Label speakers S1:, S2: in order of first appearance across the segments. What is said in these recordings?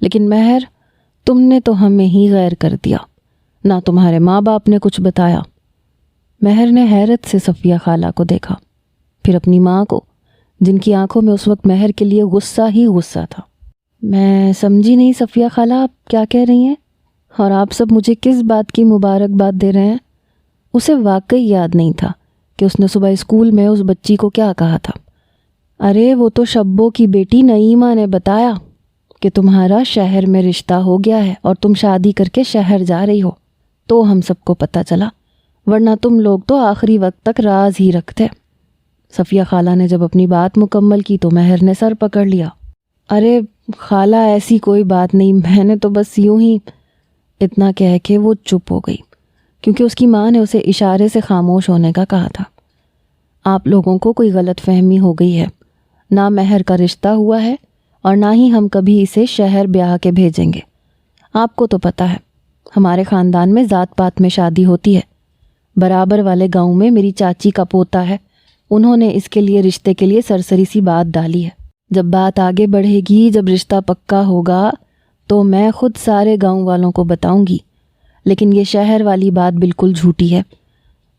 S1: لیکن مہر، تم نے تو ہمیں ہی غیر کر دیا، نہ تمہارے ماں باپ نے کچھ بتایا۔ مہر نے حیرت سے صفیہ خالہ کو دیکھا، پھر اپنی ماں کو، جن کی آنکھوں میں اس وقت مہر کے لیے غصہ ہی غصہ تھا۔ میں سمجھی نہیں صفیہ خالہ، آپ کیا کہہ رہی ہیں؟ اور آپ سب مجھے کس بات کی مبارکباد دے رہے ہیں؟ اسے واقعی یاد نہیں تھا کہ اس نے صبح اسکول میں اس بچی کو کیا کہا تھا۔ ارے وہ تو شبو کی بیٹی نعیمہ نے بتایا کہ تمہارا شہر میں رشتہ ہو گیا ہے اور تم شادی کر کے شہر جا رہی ہو، تو ہم سب کو پتہ چلا، ورنہ تم لوگ تو آخری وقت تک راز ہی رکھتے۔ صفیہ خالہ نے جب اپنی بات مکمل کی تو مہر نے سر پکڑ لیا۔ ارے خالہ ایسی کوئی بات نہیں، میں نے تو بس یوں ہی، اتنا کہہ کے وہ چپ ہو گئی، کیونکہ اس کی ماں نے اسے اشارے سے خاموش ہونے کا کہا تھا۔ آپ لوگوں کو کوئی غلط فہمی ہو گئی ہے، نہ مہر کا رشتہ ہوا ہے اور نہ ہی ہم کبھی اسے شہر بیاہ کے بھیجیں گے۔ آپ کو تو پتہ ہے ہمارے خاندان میں ذات پات میں شادی ہوتی ہے۔ برابر والے گاؤں میں میری چاچی کا پوتا ہے، انہوں نے اس کے لیے رشتے کے لیے سرسری سی بات ڈالی ہے۔ جب بات آگے بڑھے گی، جب رشتہ پکا ہوگا تو میں خود سارے گاؤں والوں کو بتاؤں گی، لیکن یہ شہر والی بات بالکل جھوٹی ہے۔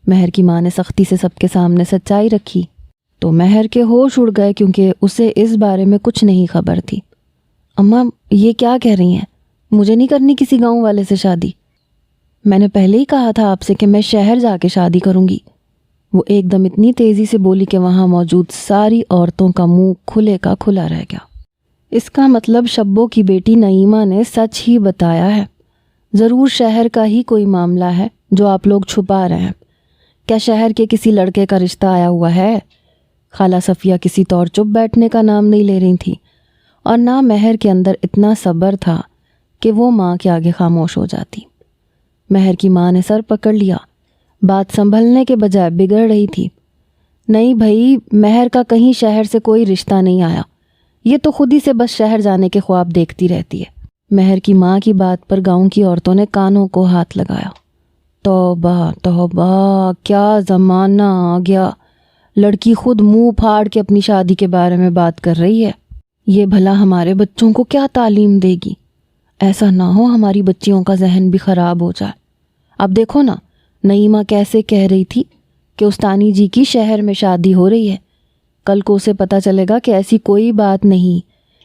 S1: مہر کی ماں نے سختی سے سب کے سامنے سچائی رکھی تو مہر کے ہوش اڑ گئے، کیونکہ اسے اس بارے میں کچھ نہیں خبر تھی۔ اماں یہ کیا کہہ رہی ہیں؟ مجھے نہیں کرنی کسی گاؤں والے سے شادی۔ میں نے پہلے ہی کہا تھا آپ سے کہ میں شہر جا کے شادی کروں گی۔ وہ ایک دم اتنی تیزی سے بولی کہ وہاں موجود ساری عورتوں کا منہ کھلے کا کھلا رہ گیا۔ اس کا مطلب شبو کی بیٹی نعیمہ نے سچ ہی بتایا ہے۔ ضرور شہر کا ہی کوئی معاملہ ہے جو آپ لوگ چھپا رہے ہیں۔ کیا شہر کے کسی لڑکے کا رشتہ آیا ہوا ہے؟ خالہ صفیہ کسی طور چپ بیٹھنے کا نام نہیں لے رہی تھی، اور نہ مہر کے اندر اتنا صبر تھا کہ وہ ماں کے آگے خاموش ہو جاتی۔ مہر کی ماں نے سر پکڑ لیا، بات سنبھلنے کے بجائے بگڑ رہی تھی۔ نہیں بھائی، مہر کا کہیں شہر سے کوئی رشتہ نہیں آیا، یہ تو خود ہی سے بس شہر جانے کے خواب دیکھتی رہتی ہے۔ مہر کی ماں کی بات پر گاؤں کی عورتوں نے کانوں کو ہاتھ لگایا۔ توبہ توبہ، کیا زمانہ آ گیا، لڑکی خود منہ پھاڑ کے اپنی شادی کے بارے میں بات کر رہی ہے۔ یہ بھلا ہمارے بچوں کو کیا تعلیم دے گی؟ ایسا نہ ہو ہماری بچیوں کا ذہن بھی خراب ہو جائے۔ اب دیکھو نا، نعیمہ کیسے کہہ رہی تھی کہ استانی جی کی شہر میں شادی ہو رہی ہے، کل کو اسے پتہ چلے گا کہ ایسی کوئی بات نہیں،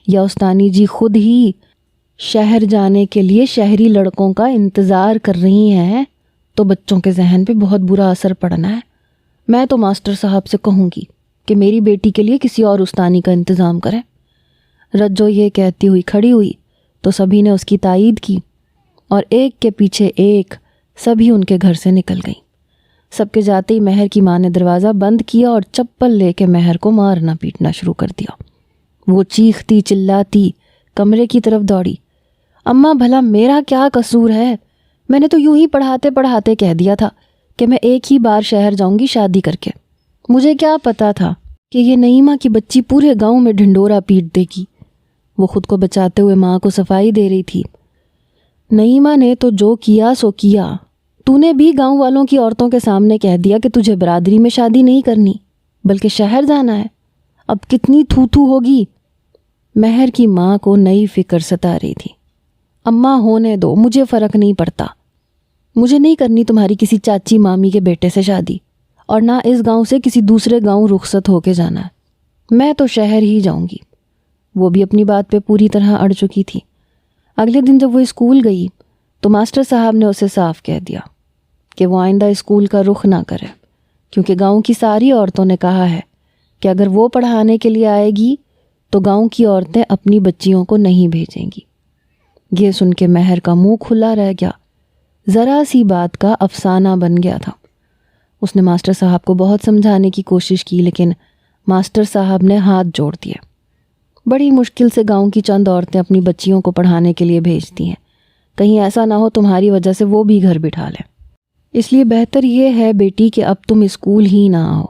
S1: یا استانی جی خود ہی شہر جانے کے لیے شہری لڑکوں کا انتظار کر رہی ہیں، تو بچوں کے ذہن پہ بہت برا اثر پڑنا ہے۔ میں تو ماسٹر صاحب سے کہوں گی کہ میری بیٹی کے لیے کسی اور استانی کا انتظام کریں۔ رجو یہ کہتی ہوئی کھڑی ہوئی تو سبھی نے اس کی تائید کی، اور ایک کے پیچھے ایک سبھی ان کے گھر سے نکل گئیں۔ سب کے جاتے ہی مہر کی ماں نے دروازہ بند کیا اور چپل لے کے مہر کو مارنا پیٹنا شروع کر دیا۔ وہ چیختی چلاتی کمرے کی طرف دوڑی۔ اماں بھلا میرا کیا قصور ہے؟ میں نے تو یوں ہی پڑھاتے پڑھاتے کہہ دیا تھا کہ میں ایک ہی بار شہر جاؤں گی شادی کر کے۔ مجھے کیا پتا تھا کہ یہ نعیمہ کی بچی پورے گاؤں میں ڈھنڈورا پیٹ دے گی۔ وہ خود کو بچاتے ہوئے ماں کو صفائی دے رہی تھی۔ نعیمہ نے تو جو کیا سو کیا، تو نے بھی گاؤں والوں کی عورتوں کے سامنے کہہ دیا کہ تجھے برادری میں شادی نہیں کرنی بلکہ شہر جانا ہے۔ اب کتنی تھو ہوگی۔ مہر کی ماں کو نئی فکر ستا رہی تھی۔ اماں ہونے دو، مجھے فرق نہیں پڑتا، مجھے نہیں کرنی تمہاری کسی چاچی مامی کے بیٹے سے شادی، اور نہ اس گاؤں سے کسی دوسرے گاؤں رخصت ہو کے جانا ہے۔ میں تو شہر ہی جاؤں گی۔ وہ بھی اپنی بات پہ پوری طرح اڑ چکی تھی۔ اگلے دن جب وہ اسکول گئی تو ماسٹر صاحب نے اسے صاف کہہ دیا کہ وہ آئندہ اسکول کا رخ نہ کرے، کیونکہ گاؤں کی ساری عورتوں نے کہا ہے کہ اگر وہ پڑھانے کے لیے آئے گی تو گاؤں کی عورتیں اپنی بچیوں کو نہیں بھیجیں گی۔ یہ سن کے مہر کا منہ کھلا رہ گیا، ذرا سی بات کا افسانہ بن گیا تھا۔ اس نے ماسٹر صاحب کو بہت سمجھانے کی کوشش کی، لیکن ماسٹر صاحب نے ہاتھ جوڑ دیے۔ بڑی مشکل سے گاؤں کی چند عورتیں اپنی بچیوں کو پڑھانے کے لیے بھیجتی ہیں، کہیں ایسا نہ ہو تمہاری وجہ سے وہ بھی گھر بٹھا لیں، اس لیے بہتر یہ ہے بیٹی کہ اب تم اسکول ہی نہ آؤ۔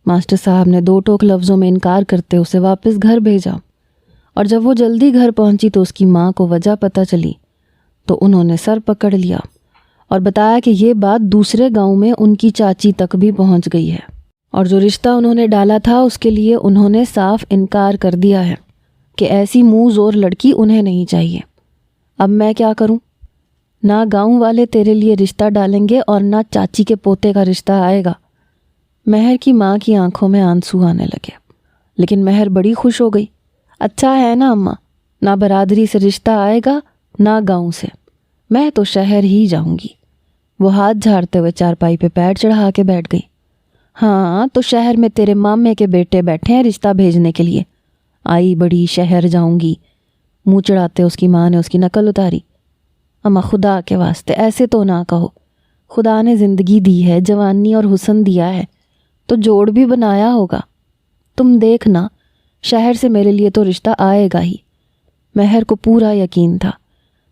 S1: ماسٹر صاحب نے دو ٹوک لفظوں میں انکار کرتے اسے واپس گھر بھیجا، اور جب وہ جلدی گھر پہنچی تو اس کی ماں کو وجہ پتہ چلی تو انہوں نے سر پکڑ لیا اور بتایا کہ یہ بات دوسرے گاؤں میں ان کی چاچی تک بھی پہنچ گئی ہے، اور جو رشتہ انہوں نے ڈالا تھا اس کے لیے انہوں نے صاف انکار کر دیا ہے۔ کہ ایسی منہ زور لڑکی انہیں نہیں چاہیے۔ اب میں کیا کروں؟ نہ گاؤں والے تیرے لیے رشتہ ڈالیں گے اور نہ چاچی کے پوتے کا رشتہ آئے گا۔ مہر کی ماں کی آنکھوں میں آنسو آنے لگے، لیکن مہر بڑی خوش ہو گئی۔ اچھا ہے نا اماں، نہ برادری سے رشتہ آئے گا نہ گاؤں سے، میں تو شہر ہی جاؤں گی۔ وہ ہاتھ جھاڑتے ہوئے چارپائی پہ پیر چڑھا کے بیٹھ گئی۔ ہاں تو شہر میں تیرے مامے کے بیٹے بیٹھے ہیں رشتہ بھیجنے کے لیے، آئی بڑی شہر جاؤں گی۔ منہ چڑھاتے اس کی ماں نے اس کی نقل اتاری۔ اماں خدا کے واسطے ایسے تو نہ کہو، خدا نے زندگی دی ہے، جوانی اور حسن دیا ہے تو جوڑ بھی بنایا ہوگا۔ تم دیکھنا شہر سے میرے لیے تو رشتہ آئے گا ہی۔ مہر کو پورا یقین تھا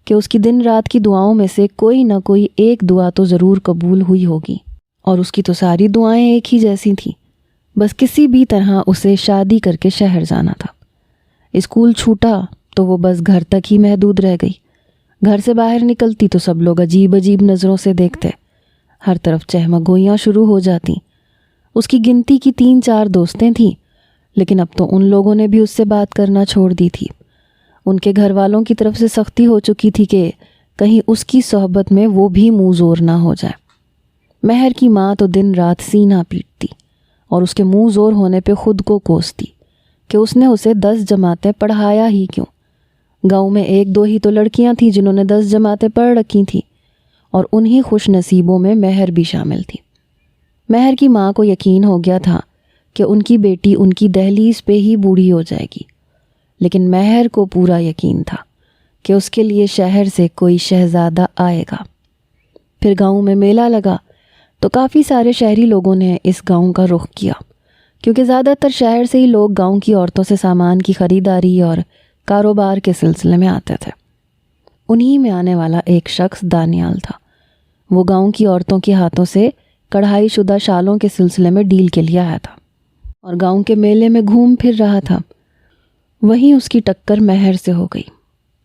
S1: کہ اس کی دن رات کی دعاؤں میں سے کوئی نہ کوئی ایک دعا تو ضرور قبول ہوئی ہوگی، اور اس کی تو ساری دعائیں ایک ہی جیسی تھیں، بس کسی بھی طرح اسے شادی کر کے شہر جانا تھا۔ اسکول چھوٹا تو وہ بس گھر تک ہی محدود رہ گئی۔ گھر سے باہر نکلتی تو سب لوگ عجیب عجیب نظروں سے دیکھتے، ہر طرف چہمگوئیاں شروع ہو جاتی۔ اس کی گنتی کی 3-4 دوستیں تھیں، لیکن اب تو ان لوگوں نے بھی اس سے بات کرنا چھوڑ دی تھی۔ ان کے گھر والوں کی طرف سے سختی ہو چکی تھی کہ کہیں اس کی صحبت میں وہ بھی منہ زور نہ ہو جائے۔ مہر کی ماں تو دن رات سینہ پیٹتی اور اس کے منہ زور ہونے پہ خود کو کوستی کہ اس نے اسے 10 جماعتیں پڑھایا ہی کیوں۔ گاؤں میں 1-2 ہی تو لڑکیاں تھیں جنہوں نے 10 جماعتیں پڑھ رکھی تھیں، اور انہی خوش نصیبوں میں مہر بھی شامل تھی۔ مہر کی ماں کو یقین ہو گیا تھا کہ ان کی بیٹی ان کی دہلیز پہ ہی بوڑھی ہو جائے گی، لیکن مہر کو پورا یقین تھا کہ اس کے لیے شہر سے کوئی شہزادہ آئے گا۔ پھر گاؤں میں میلہ لگا تو کافی سارے شہری لوگوں نے اس گاؤں کا رخ کیا، کیونکہ زیادہ تر شہر سے ہی لوگ گاؤں کی عورتوں سے سامان کی خریداری اور کاروبار کے سلسلے میں آتے تھے۔ انہی میں آنے والا ایک شخص دانیال تھا۔ وہ گاؤں کی عورتوں کے ہاتھوں سے کڑھائی شدہ شالوں کے سلسلے میں ڈیل کے لیے آیا تھا اور گاؤں کے میلے میں گھوم پھر رہا تھا۔ وہیں اس کی ٹکر مہر سے ہو گئی۔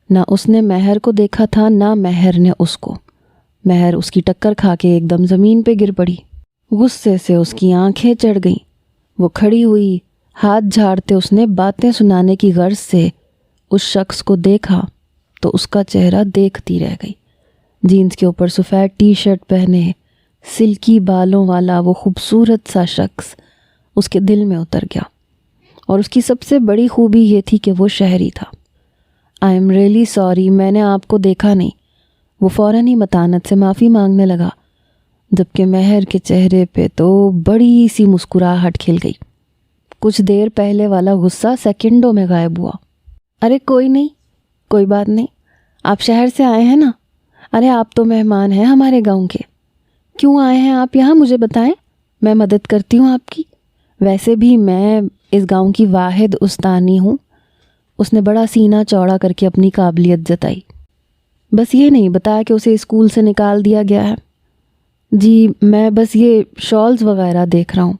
S1: نہ اس نے مہر کو دیکھا تھا نہ مہر نے اس کو۔ مہر اس کی ٹکر کھا کے ایک دم زمین پہ گر پڑی۔ غصے سے اس کی آنکھیں چڑھ گئیں۔ وہ کھڑی ہوئی، ہاتھ جھاڑتے اس نے باتیں سنانے کی غرض سے اس شخص کو دیکھا تو اس کا چہرہ دیکھتی رہ گئی۔ جینز کے اوپر سفید ٹی شرٹ پہنے، سلکی بالوں والا وہ خوبصورت سا شخص اس کے دل میں اتر گیا، اور اس کی سب سے بڑی خوبی یہ تھی کہ وہ شہری تھا۔ آئی ایم ریئلی سوری، میں نے آپ کو دیکھا نہیں۔ وہ فوراً ہی متانت سے معافی مانگنے لگا، جبکہ مہر کے چہرے پہ تو بڑی سی مسکراہٹ کھل گئی۔ کچھ دیر پہلے والا غصہ سیکنڈوں میں غائب ہوا۔ ارے کوئی نہیں، کوئی بات نہیں، آپ شہر سے آئے ہیں نا؟ ارے آپ تو مہمان ہیں ہمارے گاؤں کے۔ کیوں آئے ہیں آپ یہاں، مجھے بتائیں، میں مدد کرتی ہوں آپ کی۔ ویسے بھی میں اس گاؤں کی واحد استانی ہوں۔ اس نے بڑا سینہ چوڑا کر کے اپنی قابلیت جتائی۔ بس یہ نہیں بتایا کہ اسے اسکول سے نکال دیا گیا ہے۔ جی میں بس یہ شالز وغیرہ دیکھ رہا ہوں،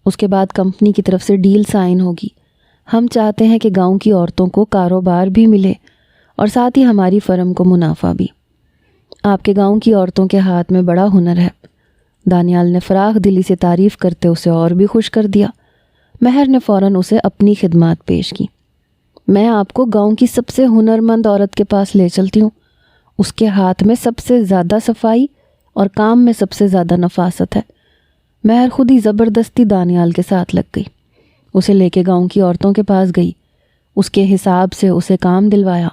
S1: اس کے بعد کمپنی کی طرف سے ڈیل سائن ہوگی۔ ہم چاہتے ہیں کہ گاؤں کی عورتوں کو کاروبار بھی ملے اور ساتھ ہی ہماری فرم کو منافع بھی۔ آپ کے گاؤں کی عورتوں کے ہاتھ میں بڑا ہنر ہے۔ دانیال نے فراخ دلی سے تعریف کرتے اسے اور بھی خوش کر دیا۔ مہر نے فوراً اسے اپنی خدمات پیش کی۔ میں آپ کو گاؤں کی سب سے ہنرمند عورت کے پاس لے چلتی ہوں۔ اس کے ہاتھ میں سب سے زیادہ صفائی اور کام میں سب سے زیادہ نفاست ہے۔ مہر خود ہی زبردستی دانیال کے ساتھ لگ گئی، اسے لے کے گاؤں کی عورتوں کے پاس گئی، اس کے حساب سے اسے کام دلوایا،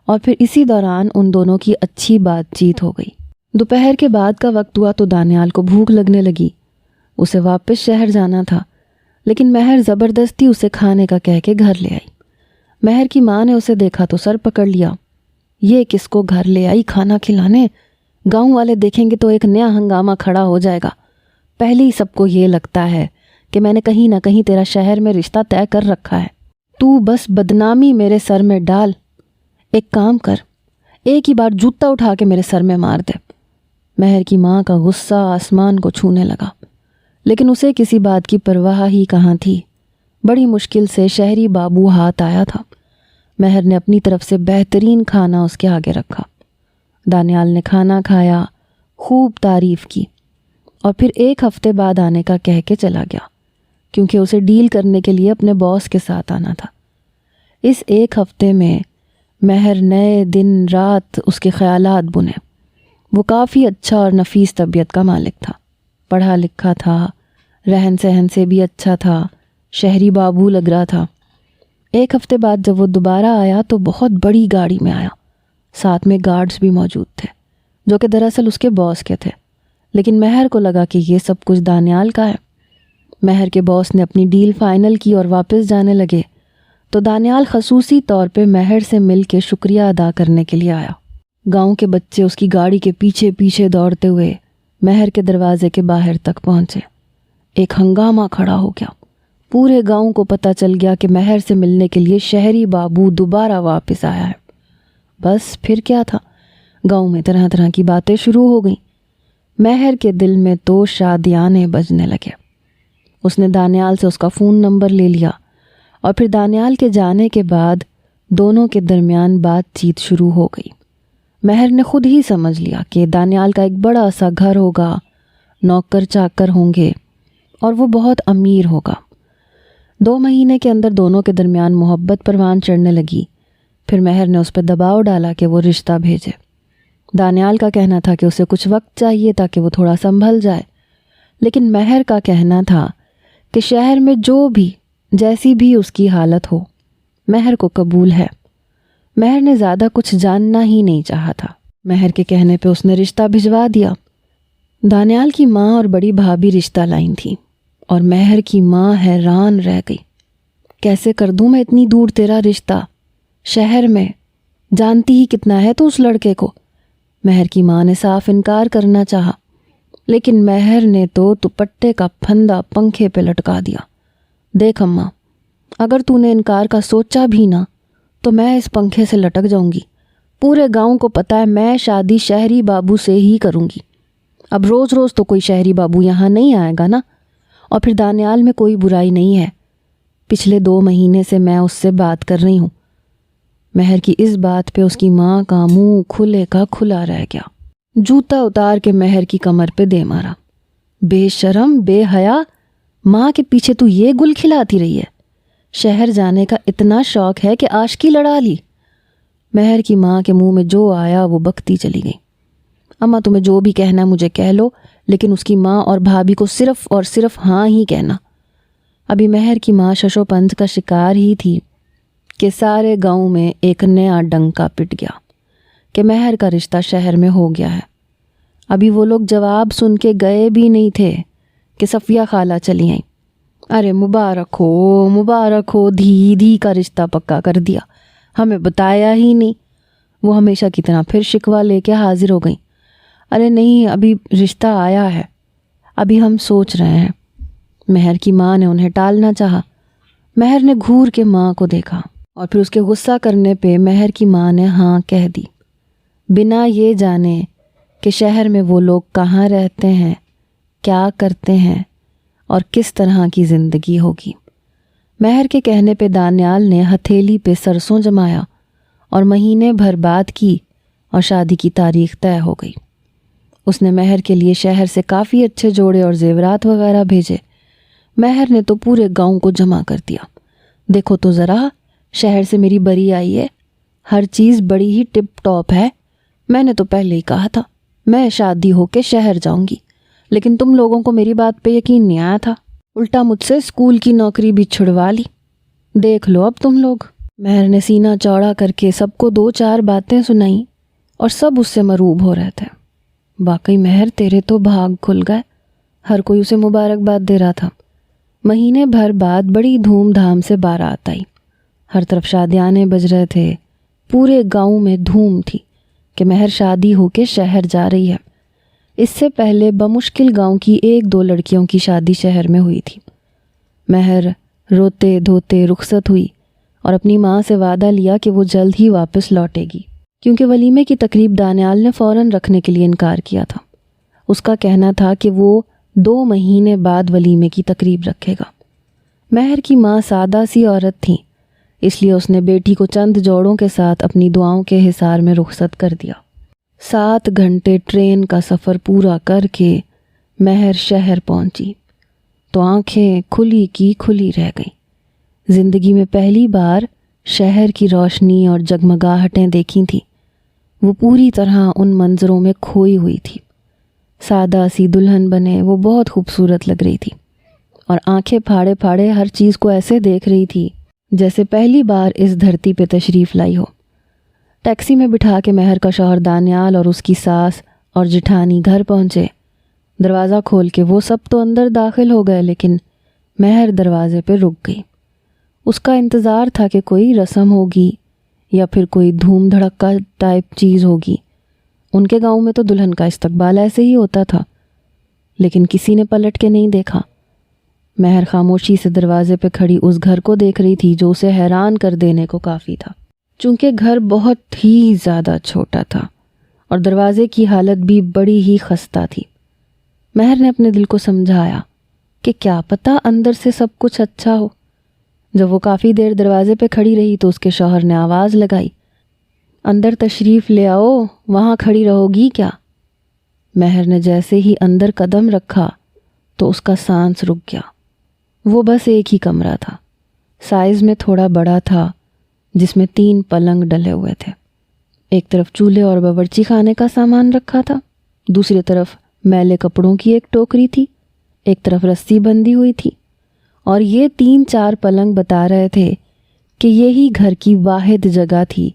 S1: اور پھر اسی دوران ان دونوں کی اچھی بات چیت ہو گئی۔ دوپہر کے بعد کا وقت ہوا تو دانیال کو بھوک لگنے لگی۔ اسے واپس شہر جانا تھا، لیکن مہر زبردستی اسے کھانے کا کہہ کے گھر لے آئی۔ مہر کی ماں نے اسے دیکھا تو سر پکڑ لیا۔ یہ کس کو گھر لے آئی کھانا کھلانے؟ گاؤں والے دیکھیں گے تو ایک نیا ہنگامہ کھڑا ہو جائے گا۔ پہلے ہی سب کو یہ لگتا ہے کہ میں نے کہیں نہ کہیں تیرا شہر میں رشتہ طے کر رکھا ہے۔ تو بس بدنامی میرے سر میں ڈال۔ ایک کام کر، ایک ہی بار جوتا اٹھا کے میرے سر میں مار دے۔ مہر کی ماں کا غصہ آسمان کو چھونے لگا، لیکن اسے کسی بات کی پرواہ ہی کہاں تھی۔ بڑی مشکل سے شہری بابو ہاتھ آیا تھا۔ مہر نے اپنی طرف سے بہترین کھانا اس کے آگے رکھا۔ دانیال نے کھانا کھایا، خوب تعریف کی، اور پھر 1 ہفتے بعد آنے کا کہہ کے چلا گیا، کیونکہ اسے ڈیل کرنے کے لیے اپنے باس کے ساتھ آنا تھا۔ اس ایک ہفتے میں مہر نئے دن رات اس کے خیالات بنے۔ وہ کافی اچھا اور نفیس طبیعت کا مالک تھا، پڑھا لکھا تھا، رہن سہن سے بھی اچھا تھا، شہری بابو لگ رہا تھا۔ ایک ہفتے بعد جب وہ دوبارہ آیا تو بہت بڑی گاڑی میں آیا، ساتھ میں گارڈز بھی موجود تھے جو کہ دراصل اس کے باس کے تھے، لیکن مہر کو لگا کہ یہ سب کچھ دانیال کا ہے۔ مہر کے باس نے اپنی ڈیل فائنل کی اور واپس جانے لگے تو دانیال خصوصی طور پہ مہر سے مل کے شکریہ ادا کرنے کے لیے آیا۔ گاؤں کے بچے اس کی گاڑی کے پیچھے پیچھے دوڑتے ہوئے مہر کے دروازے کے باہر تک پہنچے۔ ایک ہنگامہ کھڑا ہو گیا۔ پورے گاؤں کو پتہ چل گیا کہ مہر سے ملنے کے لیے شہری بابو دوبارہ واپس آیا ہے۔ بس پھر کیا تھا، گاؤں میں طرح طرح کی باتیں شروع ہو گئیں۔ مہر کے دل میں تو شادیانے بجنے لگے۔ اس نے دانیال سے اس کا فون نمبر لے لیا اور پھر دانیال کے جانے کے بعد دونوں کے درمیان بات چیت شروع ہو گئی۔ مہر نے خود ہی سمجھ لیا کہ دانیال کا ایک بڑا سا گھر ہوگا، نوکر چاکر ہوں گے اور وہ بہت امیر ہوگا۔ 2 مہینے کے اندر دونوں کے درمیان محبت پروان چڑھنے لگی۔ پھر مہر نے اس پہ دباؤ ڈالا کہ وہ رشتہ بھیجے۔ دانیال کا کہنا تھا کہ اسے کچھ وقت چاہیے تاکہ وہ تھوڑا سنبھل جائے، لیکن مہر کا کہنا تھا کہ شہر میں جو بھی جیسی بھی اس کی حالت ہو، مہر کو قبول ہے۔ مہر نے زیادہ کچھ جاننا ہی نہیں چاہا تھا۔ مہر کے کہنے پہ اس نے رشتہ بھجوا دیا۔ دانیال کی ماں اور بڑی بھابھی رشتہ لائیں تھی اور مہر کی ماں حیران رہ گئی۔ کیسے کر دوں میں اتنی دور تیرا رشتہ، شہر میں، جانتی ہی کتنا ہے تو اس لڑکے کو۔ مہر کی ماں نے صاف انکار کرنا چاہا، لیکن مہر نے تو دوپٹے کا پھندا پنکھے پہ لٹکا دیا۔ دیکھ اماں، اگر تو نے انکار کا سوچا بھی نہ تو میں اس پنکھے سے لٹک جاؤں گی۔ پورے گاؤں کو پتہ ہے میں شادی شہری بابو سے ہی کروں گی۔ اب روز روز تو کوئی شہری بابو یہاں نہیں آئے گا نا، اور پھر دانیال میں کوئی برائی نہیں ہے، پچھلے 2 مہینے سے میں اس سے بات کر رہی ہوں۔ مہر کی اس بات پہ اس کی ماں کا منہ کھلے کا کھلا رہ گیا۔ جوتا اتار کے مہر کی کمر پہ دے مارا۔ بے شرم، بے حیا، ماں کے پیچھے تو یہ گل کھلاتی رہی ہے، شہر جانے کا اتنا شوق ہے کہ عاشقی لڑا لی۔ مہر کی ماں کے منہ میں جو آیا وہ بکتی چلی گئی۔ اماں تمہیں جو بھی کہنا ہے مجھے کہہ لو، لیکن اس کی ماں اور بھابھی کو صرف اور صرف ہاں ہی کہنا۔ ابھی مہر کی ماں ششو پنج کا شکار ہی تھی کہ سارے گاؤں میں ایک نیا ڈنکا پٹ گیا کہ مہر کا رشتہ شہر میں ہو گیا ہے۔ ابھی وہ لوگ جواب سن کے گئے بھی نہیں تھے کہ صفیہ خالہ چلی آئیں۔ ارے مبارک ہو، دھی کا رشتہ پکا کر دیا، ہمیں بتایا ہی نہیں۔ وہ ہمیشہ کی طرح پھر شکوہ لے کے حاضر ہو گئیں۔ ارے نہیں، ابھی رشتہ آیا ہے، ابھی ہم سوچ رہے ہیں۔ مہر کی ماں نے انہیں ٹالنا چاہا۔ مہر نے گھور کے ماں کو دیکھا اور پھر اس کے غصہ کرنے پہ مہر کی ماں نے ہاں کہہ دی، بنا یہ جانے کہ شہر میں وہ لوگ کہاں رہتے ہیں، کیا کرتے ہیں اور کس طرح کی زندگی ہوگی۔ مہر کے کہنے پہ دانیال نے ہتھیلی پہ سرسوں جمایا اور مہینے بھر بات کی اور شادی کی تاریخ طے ہو گئی۔ اس نے مہر کے لیے شہر سے کافی اچھے جوڑے اور زیورات وغیرہ بھیجے۔ مہر نے تو پورے گاؤں کو جمع کر دیا۔ دیکھو تو ذرا، شہر سے میری بری آئی ہے، ہر چیز بڑی ہی ٹپ ٹاپ ہے۔ میں نے تو پہلے ہی کہا تھا میں شادی ہو کے شہر جاؤں گی، لیکن تم لوگوں کو میری بات پہ یقین نہیں آیا تھا، الٹا مجھ سے اسکول کی نوکری بھی چھڑوا لی۔ دیکھ لو اب تم لوگ۔ مہر نے سینہ چوڑا کر کے سب کو 2-4 باتیں سنائیں اور سب اس سے مروب ہو رہے تھے۔ واقعی مہر تیرے تو بھاگ کھل گئے، ہر کوئی اسے مبارکباد دے رہا تھا۔ مہینے بھر بعد بڑی دھوم دھام سے بارات آئی، ہر طرف شادیانے بج رہے تھے۔ پورے گاؤں میں دھوم تھی کہ مہر شادی ہو کے شہر جا رہی ہے۔ اس سے پہلے بمشکل گاؤں کی 1-2 لڑکیوں کی شادی شہر میں ہوئی تھی۔ مہر روتے دھوتے رخصت ہوئی اور اپنی ماں سے وعدہ لیا کہ وہ جلد ہی واپس لوٹے گی، کیونکہ ولیمے کی تقریب دانیال نے فوراً رکھنے کے لیے انکار کیا تھا۔ اس کا کہنا تھا کہ وہ 2 مہینے بعد ولیمے کی تقریب رکھے گا۔ مہر کی ماں سادہ سی عورت تھیں، اس لیے اس نے بیٹی کو چند جوڑوں کے ساتھ اپنی دعاؤں کے حصار میں رخصت کر دیا۔ 7 گھنٹے ٹرین کا سفر پورا کر کے مہر شہر پہنچی تو آنکھیں کھلی کی کھلی رہ گئیں۔ زندگی میں پہلی بار شہر کی روشنی اور جگمگاہٹیں دیکھی تھیں، وہ پوری طرح ان منظروں میں کھوئی ہوئی تھی۔ سادہ سی دلہن بنے وہ بہت خوبصورت لگ رہی تھی، اور آنکھیں پھاڑے پھاڑے ہر چیز کو ایسے دیکھ رہی تھی جیسے پہلی بار اس دھرتی پہ تشریف لائی ہو۔ ٹیکسی میں بٹھا کے مہر کا شوہر دانیال اور اس کی ساس اور جٹھانی گھر پہنچے۔ دروازہ کھول کے وہ سب تو اندر داخل ہو گئے، لیکن مہر دروازے پہ رک گئی۔ اس کا انتظار تھا کہ کوئی رسم ہوگی یا پھر کوئی دھوم دھڑکا ٹائپ چیز ہوگی۔ ان کے گاؤں میں تو دلہن کا استقبال ایسے ہی ہوتا تھا، لیکن کسی نے پلٹ کے نہیں دیکھا۔ مہر خاموشی سے دروازے پہ کھڑی اس گھر کو دیکھ رہی تھی جو اسے حیران کر دینے کو کافی تھا، چونکہ گھر بہت ہی زیادہ چھوٹا تھا اور دروازے کی حالت بھی بڑی ہی خستہ تھی۔ مہر نے اپنے دل کو سمجھایا کہ کیا پتہ اندر سے سب کچھ اچھا ہو۔ جب وہ کافی دیر دروازے پہ کھڑی رہی تو اس کے شوہر نے آواز لگائی، اندر تشریف لے آؤ، وہاں کھڑی رہو گی کیا؟ مہر نے جیسے ہی اندر قدم رکھا تو اس کا سانس رک گیا۔ وہ بس ایک ہی کمرہ تھا، سائز میں تھوڑا بڑا تھا، جس میں 3 پلنگ ڈلے ہوئے تھے۔ ایک طرف چولہے اور باورچی خانے کا سامان رکھا تھا، دوسری طرف میلے کپڑوں کی ایک ٹوکری تھی، ایک طرف رسی بندھی ہوئی تھی، اور یہ 3-4 پلنگ بتا رہے تھے کہ یہی گھر کی واحد جگہ تھی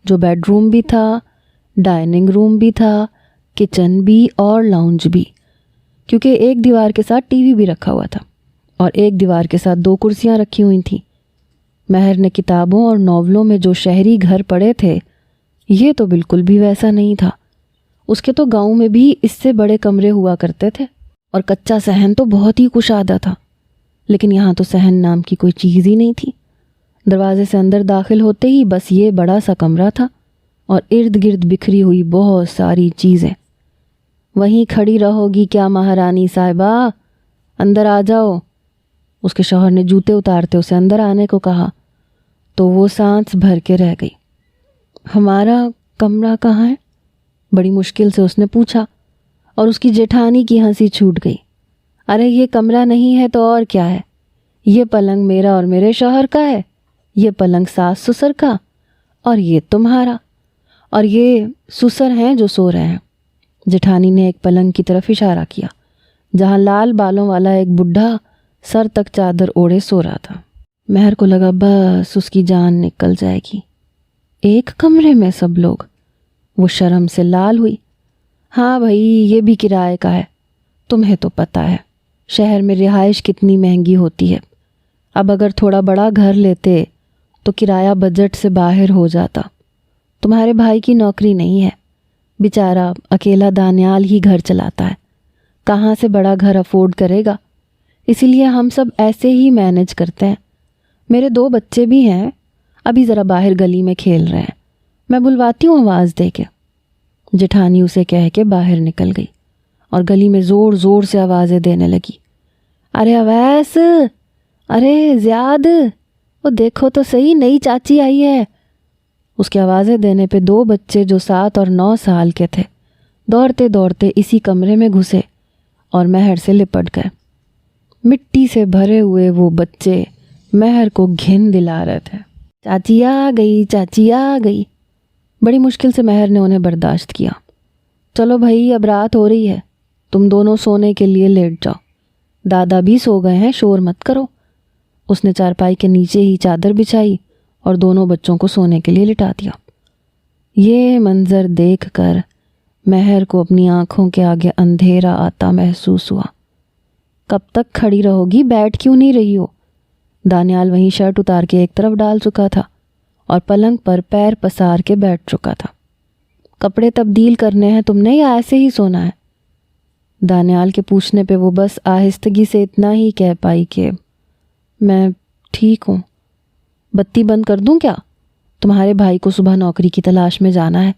S1: جو بیڈ روم بھی تھا، ڈائننگ روم بھی تھا، کچن بھی اور لاؤنج بھی، کیونکہ ایک دیوار کے ساتھ ٹی وی بھی رکھا ہوا تھا اور ایک دیوار کے ساتھ 2 کرسیاں رکھی ہوئی تھیں۔ مہر نے کتابوں اور ناولوں میں جو شہری گھر پڑھے تھے، یہ تو بالکل بھی ویسا نہیں تھا۔ اس کے تو گاؤں میں بھی اس سے بڑے کمرے ہوا کرتے تھے اور کچا صحن تو بہت ہی کشادہ تھا، لیکن یہاں تو صحن نام کی کوئی چیز ہی نہیں تھی۔ دروازے سے اندر داخل ہوتے ہی بس یہ بڑا سا کمرہ تھا اور ارد گرد بکھری ہوئی بہت ساری چیزیں۔ وہیں کھڑی رہو گی کیا مہارانی صاحبہ، اندر آ جاؤ۔ اس کے شوہر نے جوتے اتارتے اسے اندر آنے کو کہا تو وہ سانس بھر کے رہ گئی۔ ہمارا کمرہ کہاں ہے؟ بڑی مشکل سے اس نے پوچھا، اور اس کی جیٹھانی کی ہنسی چھوٹ گئی۔ ارے یہ کمرہ نہیں ہے تو اور کیا ہے؟ یہ پلنگ میرا اور میرے شوہر کا ہے، یہ پلنگ ساس سسر کا، اور یہ تمہارا، اور یہ سسر ہیں جو سو رہے ہیں۔ جیٹھانی نے ایک پلنگ کی طرف اشارہ کیا جہاں لال بالوں والا ایک بڈھا سر تک چادر اوڑھے سو رہا تھا۔ مہر کو لگا بس اس کی جان نکل جائے گی، ایک کمرے میں سب لوگ۔ وہ شرم سے لال ہوئی۔ ہاں بھائی، یہ بھی کرائے کا ہے، تمہیں تو پتہ ہے شہر میں رہائش کتنی مہنگی ہوتی ہے۔ اب اگر تھوڑا بڑا گھر لیتے تو کرایہ بجٹ سے باہر ہو جاتا۔ تمہارے بھائی کی نوکری نہیں ہے، بیچارہ اکیلا دانیال ہی گھر چلاتا ہے، کہاں سے بڑا گھر افورڈ کرے گا؟ اسی لیے ہم سب ایسے ہی مینج کرتے ہیں۔ میرے 2 بچے بھی ہیں، ابھی ذرا باہر گلی میں کھیل رہے ہیں، میں بلواتی ہوں آواز دے کے۔ جیٹھانی اسے کہہ کے باہر نکل گئی اور گلی میں زور زور سے آوازیں دینے لگی۔ ارے اویس، ارے زیاد، وہ دیکھو تو صحیح نئی چاچی آئی ہے۔ اس کی آوازیں دینے پہ 2 بچے جو 7 اور 9 سال کے تھے دوڑتے دوڑتے اسی کمرے میں گھسے اور مہر سے لپٹ گئے۔ مٹی سے بھرے ہوئے وہ بچے مہر کو گھن دلا رہے تھے۔ چاچی آ گئی، چاچی آ گئی۔ بڑی مشکل سے مہر نے انہیں برداشت کیا۔ چلو بھائی، اب رات ہو رہی ہے، تم دونوں سونے کے لیے لیٹ جاؤ، دادا بھی سو گئے ہیں، شور مت کرو۔ اس نے چارپائی کے نیچے ہی چادر بچھائی اور دونوں بچوں کو سونے کے لیے لٹا دیا۔ یہ منظر دیکھ کر مہر کو اپنی آنکھوں کے آگے اندھیرا آتا محسوس ہوا۔ کب تک کھڑی رہو گی، بیٹھ کیوں نہیں رہی ہو؟ دانیال وہیں شرٹ اتار کے ایک طرف ڈال چکا تھا اور پلنگ پر پیر پسار کے بیٹھ چکا تھا۔ کپڑے تبدیل کرنے ہیں تم نے یا ایسے ہی سونا ہے؟ دانیال کے پوچھنے پہ وہ بس آہستگی سے اتنا ہی کہہ پائی کہ میں ٹھیک ہوں۔ بتی بند کر دوں کیا؟ تمہارے بھائی کو صبح نوکری کی تلاش میں جانا ہے،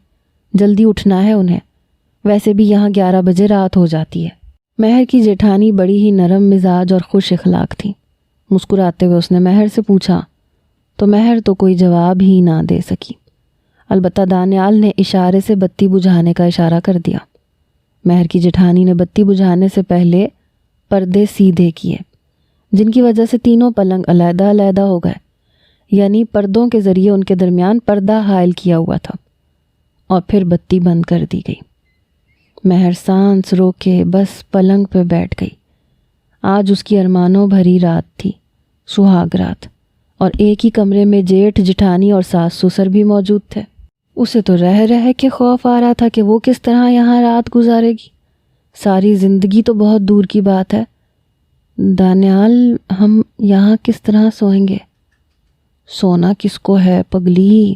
S1: جلدی اٹھنا ہے انہیں، ویسے بھی یہاں 11 بجے رات ہو جاتی ہے۔ مہر کی جیٹھانی بڑی ہی نرم مزاج اور خوش اخلاق تھی۔ مسکراتے ہوئے اس نے مہر سے پوچھا تو مہر تو کوئی جواب ہی نہ دے سکی، البتہ دانیال نے اشارے سے بتی بجھانے کا اشارہ کر دیا۔ مہر کی جیٹھانی نے بتی بجھانے سے پہلے پردے سیدھے کیے، جن کی وجہ سے تینوں پلنگ علیحدہ علیحدہ ہو گئے۔ یعنی پردوں کے ذریعے ان کے درمیان پردہ حائل کیا ہوا تھا، اور پھر بتی بند کر دی گئی۔ مہر سانس روکے بس پلنگ پہ بیٹھ گئی۔ آج اس کی ارمانوں بھری رات تھی، سہاگ رات، اور ایک ہی کمرے میں جیٹھ جٹھانی اور ساس سسر بھی موجود تھے۔ اسے تو رہ کے خوف آ رہا تھا کہ وہ کس طرح یہاں رات گزارے گی۔ ساری زندگی تو بہت دور کی بات ہے۔ دانیال، ہم یہاں کس طرح سوئیں گے؟ سونا کس کو ہے پگلی؟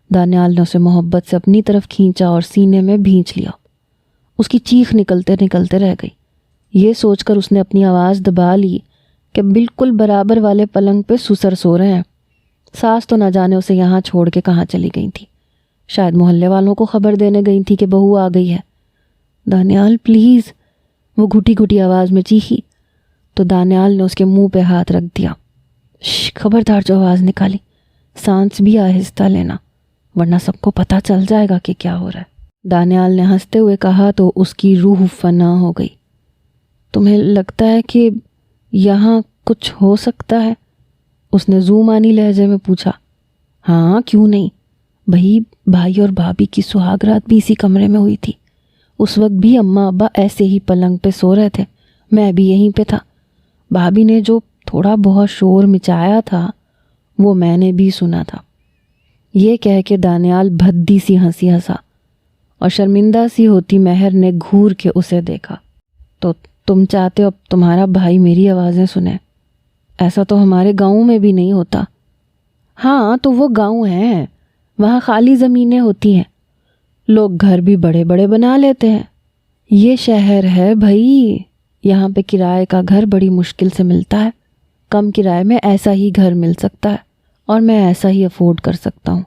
S1: دانیال نے اسے محبت سے اپنی طرف کھینچا اور سینے میں بھینچ لیا۔ اس کی چیخ نکلتے رہ گئی۔ یہ سوچ کر اس نے اپنی آواز دبا لی کہ بالکل برابر والے پلنگ پہ سسر سو رہے ہیں۔ ساس تو نہ جانے اسے یہاں چھوڑ کے کہاں چلی گئی تھی، شاید محلے والوں کو خبر دینے گئی تھی کہ بہو آ گئی ہے۔ دانیال پلیز، وہ گھٹی گھٹی آواز میں چیخی تو دانیال نے اس کے منہ پہ ہاتھ رکھ دیا۔ خبردار جو آواز نکالی، سانس بھی آہستہ لینا، ورنہ سب کو پتہ چل جائے گا کہ کیا ہو رہا ہے۔ دانیال نے ہنستے ہوئے کہا تو اس کی روح فنا ہو گئی۔ تمہیں لگتا ہے کہ یہاں کچھ ہو سکتا ہے؟ اس نے زومانی لہجے میں پوچھا۔ ہاں کیوں نہیں، بھائی اور بھابھی کی سہاگ رات بھی اسی کمرے میں ہوئی تھی۔ اس وقت بھی اماں ابا ایسے ہی پلنگ پہ سو رہے تھے، میں بھی یہیں پہ تھا۔ بھابھی نے جو تھوڑا بہت شور مچایا تھا وہ میں نے بھی سنا تھا۔ یہ کہہ کے دانیال بھدی سی ہنسی ہنسا، اور شرمندہ سی ہوتی مہر نے گھور کے اسے دیکھا۔ تو تم چاہتے ہو اب تمہارا بھائی میری آوازیں سنے؟ ایسا تو ہمارے گاؤں میں بھی نہیں ہوتا۔ ہاں تو وہ گاؤں ہیں، وہاں خالی زمینیں ہوتی ہیں، لوگ گھر بھی بڑے بڑے بنا لیتے ہیں۔ یہ شہر ہے بھائی، یہاں پہ کرائے کا گھر بڑی مشکل سے ملتا ہے۔ کم کرائے میں ایسا ہی گھر مل سکتا ہے، اور میں ایسا ہی افورڈ کر سکتا ہوں۔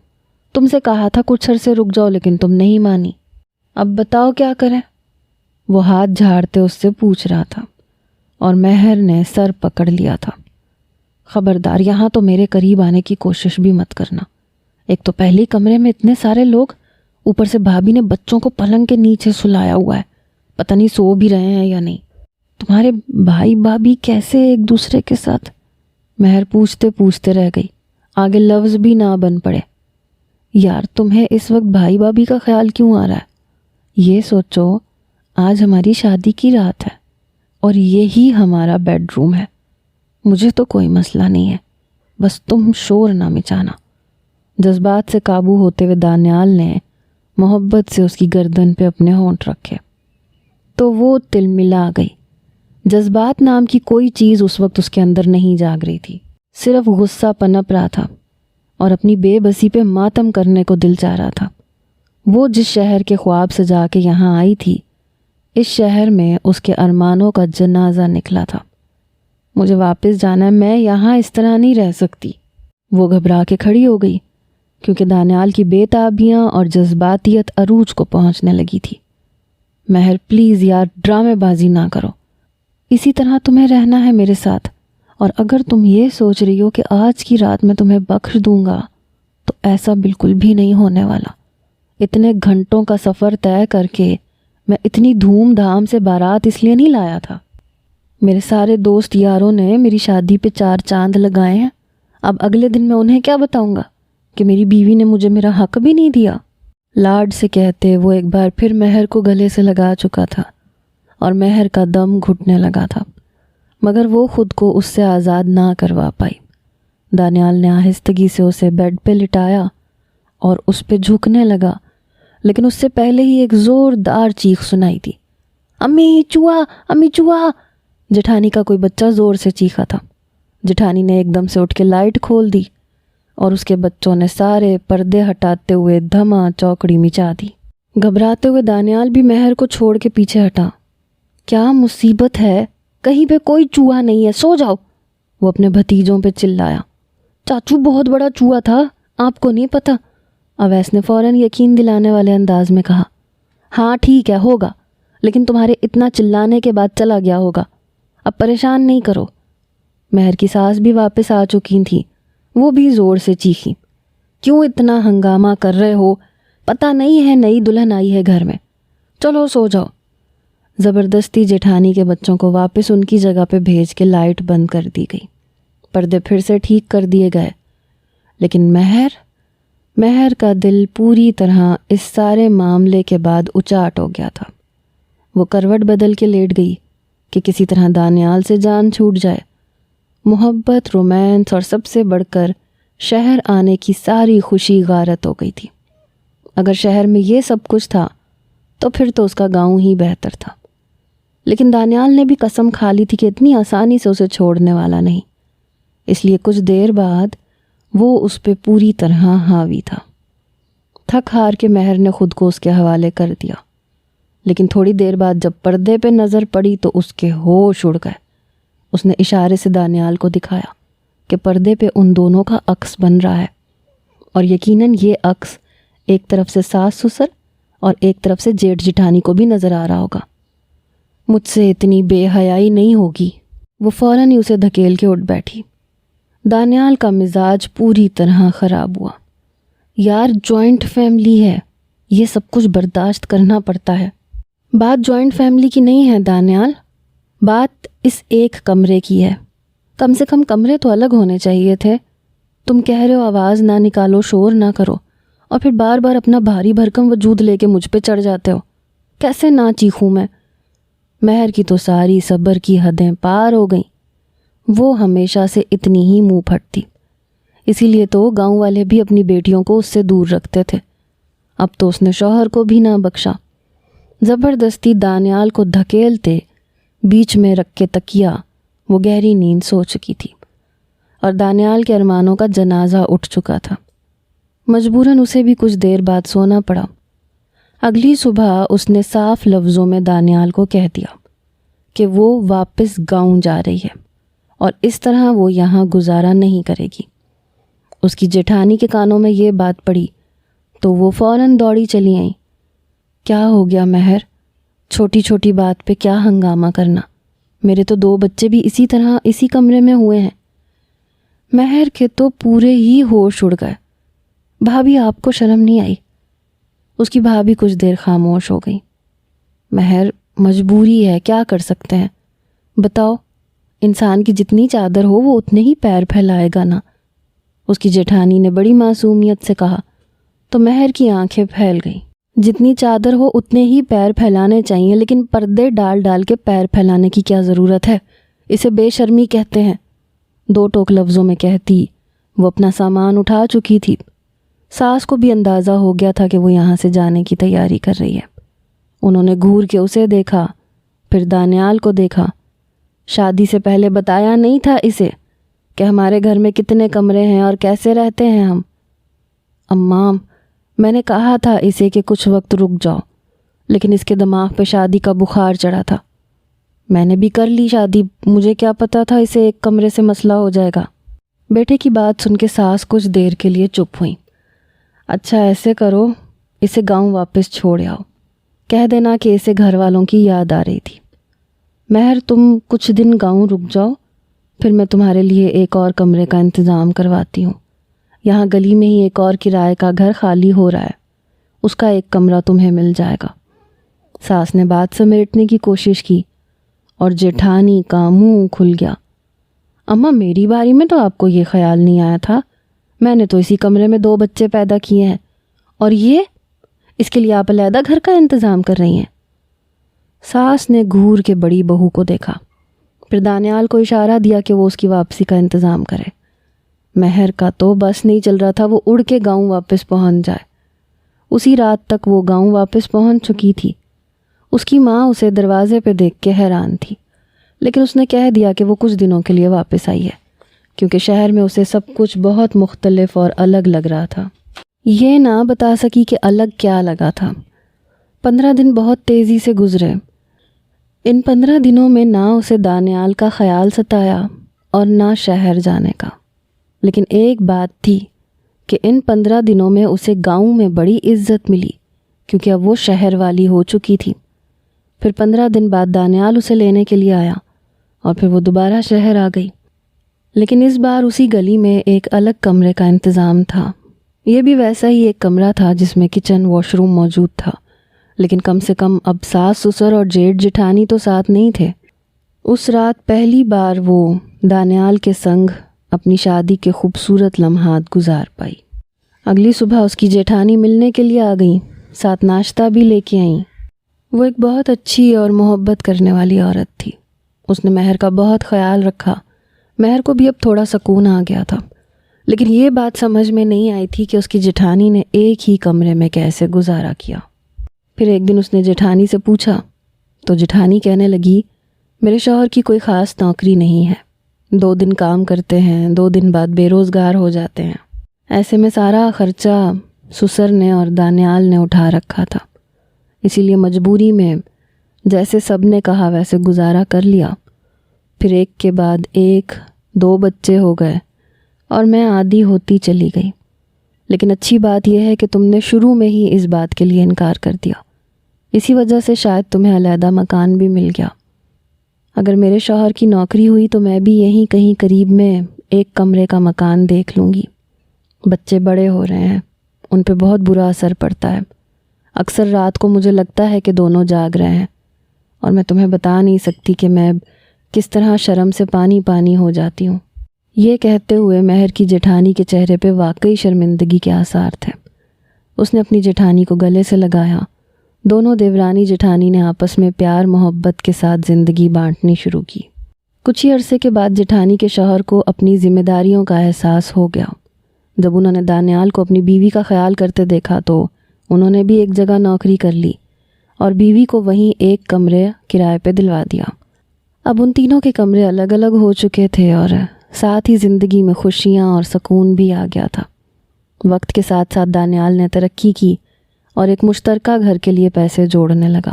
S1: تم سے کہا تھا کچھ عرصے رک جاؤ لیکن تم نہیں مانی۔ اب بتاؤ کیا کریں؟ وہ ہاتھ جھاڑتے اس سے پوچھ رہا تھا، اور مہر نے سر پکڑ لیا تھا۔ خبردار، یہاں تو میرے قریب آنے کی کوشش بھی مت کرنا۔ ایک تو پہلے کمرے میں اتنے سارے لوگ، اوپر سے بھابھی نے بچوں کو پلنگ کے نیچے سلایا ہوا ہے، پتہ نہیں سو بھی رہے ہیں یا نہیں۔ تمہارے بھائی بھابھی کیسے ایک دوسرے کے ساتھ؟ مہر پوچھتے رہ گئی، آگے لفظ بھی نہ بن پڑے۔ یار تمہیں اس وقت بھائی بھابھی کا خیال کیوں آ رہا ہے؟ یہ سوچو آج ہماری شادی کی رات ہے اور یہی ہمارا بیڈ روم ہے۔ مجھے تو کوئی مسئلہ نہیں ہے، بس تم شور نہ مچانا۔ جذبات سے قابو ہوتے ہوئے دانیال نے محبت سے اس کی گردن پہ اپنے ہونٹ رکھے تو وہ تلملا گئی۔ جذبات نام کی کوئی چیز اس وقت اس کے اندر نہیں جاگ رہی تھی، صرف غصہ پنپ رہا تھا اور اپنی بے بسی پہ ماتم کرنے کو دل چاہ رہا تھا۔ وہ جس شہر کے خواب سے جا کے یہاں آئی تھی، اس شہر میں اس کے ارمانوں کا جنازہ نکلا تھا۔ مجھے واپس جانا ہے، میں یہاں اس طرح نہیں رہ سکتی۔ وہ گھبرا کے کھڑی ہو گئی کیونکہ دانیال کی بے تابیاں اور جذباتیت عروج کو پہنچنے لگی تھی۔ مہر پلیز یار، ڈرامے بازی نہ کرو، اسی طرح تمہیں رہنا ہے میرے ساتھ، اور اگر تم یہ سوچ رہی ہو کہ آج کی رات میں تمہیں بخش دوں گا تو ایسا بالکل بھی نہیں ہونے والا۔ اتنے گھنٹوں کا سفر طے کر کے میں اتنی دھوم دھام سے بارات اس لیے نہیں لایا تھا۔ میرے سارے دوست یاروں نے میری شادی پہ 4 چاند لگائے ہیں، اب اگلے دن میں انہیں کیا بتاؤں گا کہ میری بیوی نے مجھے میرا حق بھی نہیں دیا۔ لاڈ سے کہتے وہ ایک بار پھر مہر کو گلے سے لگا چکا تھا اور مہر کا دم گھٹنے لگا تھا، مگر وہ خود کو اس سے آزاد نہ کروا پائی۔ دانیال نے آہستگی سے اسے بیڈ پہ لٹایا اور اس پہ جھکنے لگا، لیکن اس سے پہلے ہی ایک زوردار چیخ سنائی تھی۔ امی چوہا، امی چوہا! جٹھانی کا کوئی بچہ زور سے چیخا تھا۔ جٹھانی نے ایک دم سے اٹھ کے لائٹ کھول دی اور اس کے بچوں نے سارے پردے ہٹاتے ہوئے دھما چوکڑی مچا دی۔ گھبراتے ہوئے دانیال بھی مہر کو چھوڑ کے پیچھے ہٹا۔ کیا مصیبت ہے؟ کہیں پہ کوئی چوہا نہیں ہے، سو جاؤ! وہ اپنے بھتیجوں پہ چلایا۔ چاچو بہت بڑا چوہا تھا، آپ کو نہیں پتا؟ اویس نے فوراً یقین دلانے والے انداز میں کہا۔ ہاں ٹھیک ہے، ہوگا، لیکن تمہارے اتنا چلانے کے بعد چلا گیا ہوگا، اب پریشان نہیں کرو۔ مہر کی ساس بھی واپس آ چکی تھی، وہ بھی زور سے چیخی۔ کیوں اتنا ہنگامہ کر رہے ہو؟ پتہ نہیں ہے نئی دلہن آئی ہے گھر میں، چلو سو جاؤ۔ زبردستی جیٹھانی کے بچوں کو واپس ان کی جگہ پہ بھیج کے لائٹ بند کر دی گئی۔ پردے پھر سے ٹھیک کر دیے گئے۔ لیکن مہر کا دل پوری طرح اس سارے معاملے کے بعد اچاٹ ہو گیا تھا۔ وہ کروٹ بدل کے لیٹ گئی کہ کسی طرح دانیال سے جان چھوٹ جائے۔ محبت، رومانس اور سب سے بڑھ کر شہر آنے کی ساری خوشی غارت ہو گئی تھی۔ اگر شہر میں یہ سب کچھ تھا تو پھر تو اس کا گاؤں ہی بہتر تھا، لیکن دانیال نے بھی قسم کھا لی تھی کہ اتنی آسانی سے اسے چھوڑنے والا نہیں، اس لیے کچھ دیر بعد وہ اس پہ پوری طرح حاوی تھا۔ تھک ہار کے مہر نے خود کو اس کے حوالے کر دیا، لیکن تھوڑی دیر بعد جب پردے پہ نظر پڑی تو اس کے ہوش اڑ گئے۔ اس نے اشارے سے دانیال کو دکھایا کہ پردے پہ ان دونوں کا عکس بن رہا ہے، اور یقیناً یہ عکس ایک طرف سے ساس سسر اور ایک طرف سے جیٹھ جٹھانی کو بھی نظر آ رہا ہوگا۔ مجھ سے اتنی بے حیائی نہیں ہوگی۔ وہ فوراً ہی اسے دھکیل کے اٹھ بیٹھی۔ دانیال کا مزاج پوری طرح خراب ہوا۔ یار، جوائنٹ فیملی ہے، یہ سب کچھ برداشت کرنا پڑتا ہے۔ بات جوائنٹ فیملی کی نہیں ہے دانیال، بات اس ایک کمرے کی ہے۔ کم سے کم کمرے تو الگ ہونے چاہیے تھے۔ تم کہہ رہے ہو آواز نہ نکالو، شور نہ کرو، اور پھر بار بار اپنا بھاری بھرکم وجود لے کے مجھ پہ چڑھ جاتے ہو۔ کیسے نہ چیخوں میں؟ مہر کی تو ساری صبر کی حدیں پار ہو گئیں۔ وہ ہمیشہ سے اتنی ہی منہ پھٹ تھی، اسی لیے تو گاؤں والے بھی اپنی بیٹیوں کو اس سے دور رکھتے تھے۔ اب تو اس نے شوہر کو بھی نہ بخشا۔ زبردستی دانیال کو دھکیلتے بیچ میں رکھ کے تکیا وہ گہری نیند سو چکی تھی، اور دانیال کے ارمانوں کا جنازہ اٹھ چکا تھا۔ مجبوراً اسے بھی کچھ دیر بعد سونا پڑا۔ اگلی صبح اس نے صاف لفظوں میں دانیال کو کہہ دیا کہ وہ واپس گاؤں جا رہی ہے اور اس طرح وہ یہاں گزارا نہیں کرے گی۔ اس کی جیٹھانی کے کانوں میں یہ بات پڑی تو وہ فوراً دوڑی چلی آئیں۔ کیا ہو گیا مہر؟ چھوٹی چھوٹی بات پہ کیا ہنگامہ کرنا؟ میرے تو 2 بچے بھی اسی طرح اسی کمرے میں ہوئے ہیں۔ مہر کے تو پورے ہی ہوش اڑ گئے۔ بھابھی، آپ کو شرم نہیں آئی؟ اس کی بھابھی کچھ دیر خاموش ہو گئی۔ مہر، مجبوری ہے، کیا کر سکتے ہیں؟ بتاؤ، انسان کی جتنی چادر ہو وہ اتنے ہی پیر پھیلائے گا نا؟ اس کی جیٹھانی نے بڑی معصومیت سے کہا تو مہر کی آنکھیں پھیل گئیں۔ جتنی چادر ہو اتنے ہی پیر پھیلانے چاہیے، لیکن پردے ڈال ڈال کے پیر پھیلانے کی کیا ضرورت ہے؟ اسے بے شرمی کہتے ہیں۔ 2 ٹوک لفظوں میں کہتی وہ اپنا سامان اٹھا چکی تھی۔ ساس کو بھی اندازہ ہو گیا تھا کہ وہ یہاں سے جانے کی تیاری کر رہی ہے۔ انہوں نے گھور کے اسے دیکھا، پھر دانیال کو دیکھا۔ شادی سے پہلے بتایا نہیں تھا اسے کہ ہمارے گھر میں کتنے کمرے ہیں اور کیسے رہتے ہیں ہم؟ اماں، میں نے کہا تھا اسے کہ کچھ وقت رک جاؤ، لیکن اس کے دماغ پہ شادی کا بخار چڑھا تھا۔ میں نے بھی کر لی شادی، مجھے کیا پتا تھا اسے ایک کمرے سے مسئلہ ہو جائے گا۔ بیٹے کی بات سن کے ساس کچھ دیر کے لیے چپ ہوئیں۔ اچھا ایسے کرو، اسے گاؤں واپس چھوڑ آؤ، کہہ دینا کہ اسے گھر والوں کی یاد آ رہی تھی۔ مہر، تم کچھ دن گاؤں رک جاؤ، پھر میں تمہارے لیے ایک اور کمرے کا انتظام کرواتی ہوں۔ یہاں گلی میں ہی ایک اور کرائے کا گھر خالی ہو رہا ہے، اس کا ایک کمرہ تمہیں مل جائے گا۔ ساس نے بات سمیٹنے کی کوشش کی اور جیٹھانی کا منہ کھل گیا۔ اماں، میری باری میں تو آپ کو یہ خیال نہیں آیا تھا، میں نے تو اسی کمرے میں 2 بچے پیدا کیے ہیں، اور یہ اس کے لیے آپ علیحدہ گھر کا انتظام کر رہی ہیں۔ ساس نے گھور کے بڑی بہو کو دیکھا، پھر دانیال کو اشارہ دیا کہ وہ اس کی واپسی کا انتظام کرے۔ مہر کا تو بس نہیں چل رہا تھا وہ اڑ کے گاؤں واپس پہنچ جائے۔ اسی رات تک وہ گاؤں واپس پہنچ چکی تھی۔ اس کی ماں اسے دروازے پہ دیکھ کے حیران تھی، لیکن اس نے کہہ دیا کہ وہ کچھ دنوں کے لیے واپس آئی ہے، کیونکہ شہر میں اسے سب کچھ بہت مختلف اور الگ لگ رہا تھا۔ یہ نہ بتا سکی کہ الگ کیا لگا تھا۔ 15 دن بہت تیزی سے گزرے۔ ان 15 دنوں میں نہ اسے دانیال کا خیال ستایا اور نہ شہر جانے کا، لیکن ایک بات تھی کہ ان 15 دنوں میں اسے گاؤں میں بڑی عزت ملی، کیونکہ اب وہ شہر والی ہو چکی تھی۔ پھر 15 دن بعد دانیال اسے لینے کے لیے آیا اور پھر وہ دوبارہ شہر آ گئی، لیکن اس بار اسی گلی میں ایک الگ کمرے کا انتظام تھا۔ یہ بھی ویسا ہی ایک کمرہ تھا جس میں کچن واش روم موجود تھا، لیکن کم سے کم اب ساس سسر اور جیٹھ جٹھانی تو ساتھ نہیں تھے۔ اس رات پہلی بار وہ دانیال کے سنگ اپنی شادی کے خوبصورت لمحات گزار پائی۔ اگلی صبح اس کی جیٹھانی ملنے کے لیے آ گئیں، ساتھ ناشتہ بھی لے کے آئیں۔ وہ ایک بہت اچھی اور محبت کرنے والی عورت تھی۔ اس نے مہر کا بہت خیال رکھا۔ مہر کو بھی اب تھوڑا سکون آ گیا تھا، لیکن یہ بات سمجھ میں نہیں آئی تھی کہ اس کی جیٹھانی نے ایک ہی کمرے میں کیسے گزارا کیا۔ پھر ایک دن اس نے جیٹھانی سے پوچھا تو جیٹھانی کہنے لگی، میرے شوہر کی کوئی خاص نوکری نہیں ہے، 2 دن کام کرتے ہیں، 2 دن بعد بے روزگار ہو جاتے ہیں۔ ایسے میں سارا خرچہ سسر نے اور دانیال نے اٹھا رکھا تھا، اسی لیے مجبوری میں جیسے سب نے کہا ویسے گزارا کر لیا۔ پھر ایک کے بعد ایک 2 بچے ہو گئے اور میں عادی ہوتی چلی گئی۔ لیکن اچھی بات یہ ہے کہ تم نے شروع میں ہی اس بات کے لیے انکار کر دیا، اسی وجہ سے شاید تمہیں علیحدہ مکان بھی مل گیا۔ اگر میرے شوہر کی نوکری ہوئی تو میں بھی یہیں کہیں قریب میں ایک کمرے کا مکان دیکھ لوں گی۔ بچے بڑے ہو رہے ہیں، ان پہ بہت برا اثر پڑتا ہے۔ اکثر رات کو مجھے لگتا ہے کہ دونوں جاگ رہے ہیں، اور میں تمہیں بتا نہیں سکتی کہ میں کس طرح شرم سے پانی پانی ہو جاتی ہوں۔ یہ کہتے ہوئے مہر کی جیٹھانی کے چہرے پہ واقعی شرمندگی کے آثار تھے۔ اس نے اپنی جیٹھانی کو گلے سے لگایا۔ دونوں دیورانی جیٹھانی نے آپس میں پیار محبت کے ساتھ زندگی بانٹنی شروع کی۔ کچھ ہی عرصے کے بعد جیٹھانی کے شوہر کو اپنی ذمہ داریوں کا احساس ہو گیا۔ جب انہوں نے دانیال کو اپنی بیوی کا خیال کرتے دیکھا تو انہوں نے بھی ایک جگہ نوکری کر لی اور بیوی کو وہیں ایک کمرے کرائے پہ دلوا دیا۔ اب ان تینوں کے کمرے الگ الگ ہو چکے تھے اور ساتھ ہی زندگی میں خوشیاں اور سکون بھی آ گیا تھا۔ وقت کے ساتھ ساتھ دانیال نے ترقی کی اور ایک مشترکہ گھر کے لیے پیسے جوڑنے لگا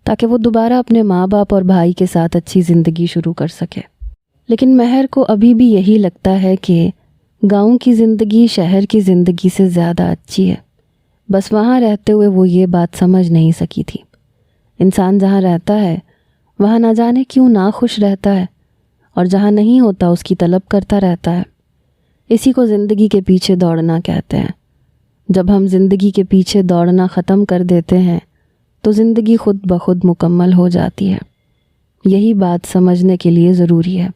S1: تاکہ وہ دوبارہ اپنے ماں باپ اور بھائی کے ساتھ اچھی زندگی شروع کر سکے۔ لیکن مہر کو ابھی بھی یہی لگتا ہے کہ گاؤں کی زندگی شہر کی زندگی سے زیادہ اچھی ہے، بس وہاں رہتے ہوئے وہ یہ بات سمجھ نہیں سکی تھی۔ انسان جہاں رہتا ہے وہاں نہ جانے کیوں ناخوش رہتا ہے، اور جہاں نہیں ہوتا اس کی طلب کرتا رہتا ہے۔ اسی کو زندگی کے پیچھے دوڑنا کہتے ہیں۔ جب ہم زندگی کے پیچھے دوڑنا ختم کر دیتے ہیں تو زندگی خود بخود مکمل ہو جاتی ہے۔ یہی بات سمجھنے کے لیے ضروری ہے۔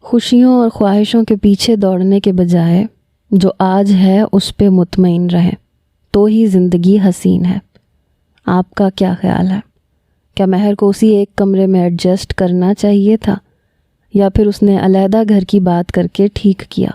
S1: خوشیوں اور خواہشوں کے پیچھے دوڑنے کے بجائے جو آج ہے اس پہ مطمئن رہیں تو ہی زندگی حسین ہے۔ آپ کا کیا خیال ہے؟ کیا مہر کو اسی ایک کمرے میں ایڈجسٹ کرنا چاہیے تھا، یا پھر اس نے علیحدہ گھر کی بات کر کے ٹھیک کیا؟